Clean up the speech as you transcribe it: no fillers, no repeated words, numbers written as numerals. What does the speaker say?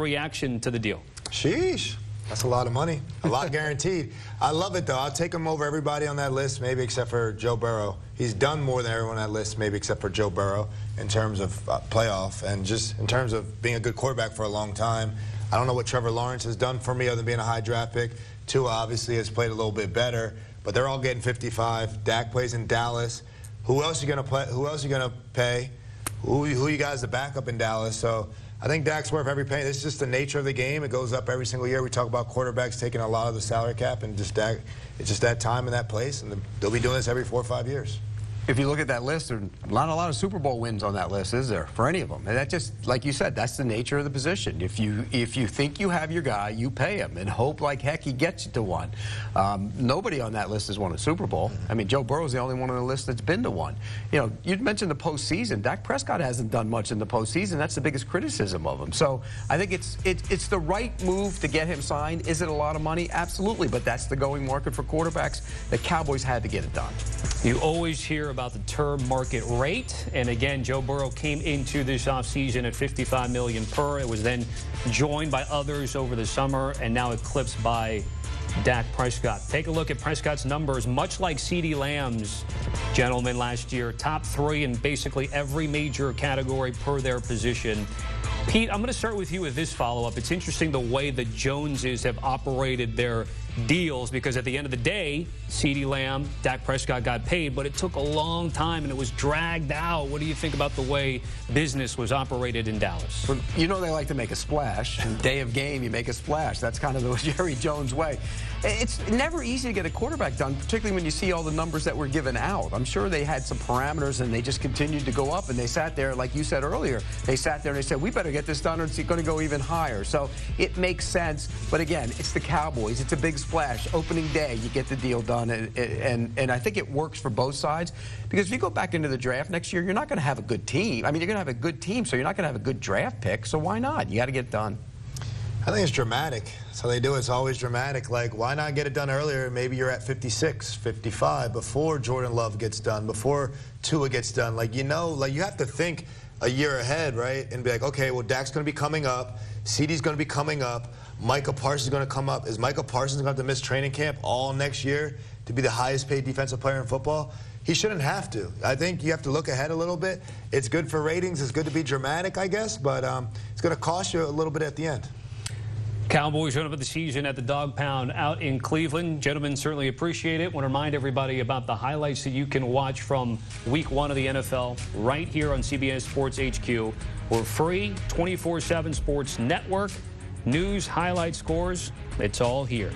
reaction to the deal? Sheesh. That's a lot of money. A lot guaranteed. I love it, though. I'll take him over everybody on that list, maybe except for Joe Burrow. He's done more than everyone on that list, maybe except for Joe Burrow, in terms of playoff and just in terms of being a good quarterback for a long time. I don't know what Trevor Lawrence has done for me other than being a high draft pick. Tua obviously has played a little bit better, but they're all getting 55. Dak plays in Dallas. Who else are you going to play? Who else are you going to pay? Who you guys the backup in Dallas? So I think Dak's worth every penny. It's just the nature of the game. It goes up every single year. We talk about quarterbacks taking a lot of the salary cap, and just Dak, it's just that time and that place, and they'll be doing this every 4 or 5 years. If you look at that list, there's not a lot of Super Bowl wins on that list, is there, for any of them? And that just, like you said, that's the nature of the position. If you think you have your guy, you pay him and hope like heck he gets you to one. Nobody on that list has won a Super Bowl. I mean, Joe Burrow's the only one on the list that's been to one. You know, you mentioned the postseason. Dak Prescott hasn't done much in the postseason. That's the biggest criticism of him. So I think it's the right move to get him signed. Is it a lot of money? Absolutely, but that's the going market for quarterbacks. The Cowboys had to get it done. You always hear about the term market rate, and again, Joe Burrow came into this offseason at $55 million per. It was then joined by others over the summer and now eclipsed by Dak Prescott. Take a look at Prescott's numbers, much like CeeDee Lamb's, gentlemen, last year. Top 3 in basically every major category per their position. Pete, I'm going to start with you with this follow-up. It's interesting the way the Joneses have operated their deals, because at the end of the day, CeeDee Lamb, Dak Prescott got paid, but it took a long time and it was dragged out. What do you think about the way business was operated in Dallas? Well, you know they like to make a splash. Day of game, you make a splash. That's kind of the Jerry Jones way. It's never easy to get a quarterback done, particularly when you see all the numbers that were given out. I'm sure they had some parameters and they just continued to go up, and they sat there, like you said earlier, they sat there and they said, we better get this done or it's going to go even higher. So it makes sense, but again, it's the Cowboys. It's a big splash. Opening day, you get the deal done, and I think it works for both sides, because if you go back into the draft next year, you're not going to have a good team. I mean, you're going to have a good team, so you're not going to have a good draft pick, so why not? You got to get it done. I think it's dramatic. That's how they do it. It's always dramatic. Like, why not get it done earlier? Maybe you're at 56, 55, before Jordan Love gets done, before Tua gets done. Like, you know, like you have to think a year ahead, right? And be like, okay, well, Dak's going to be coming up. CeeDee's going to be coming up. Micah Parsons is going to come up. Is Micah Parsons going to have to miss training camp all next year to be the highest paid defensive player in football? He shouldn't have to. I think you have to look ahead a little bit. It's good for ratings. It's good to be dramatic, I guess, but it's going to cost you a little bit at the end. Cowboys run up the season at the Dog Pound out in Cleveland. Gentlemen, certainly appreciate it. Want to remind everybody about the highlights that you can watch from Week 1 of the NFL right here on CBS Sports HQ. We're free, 24/7 Sports Network. News, highlights, scores, it's all here.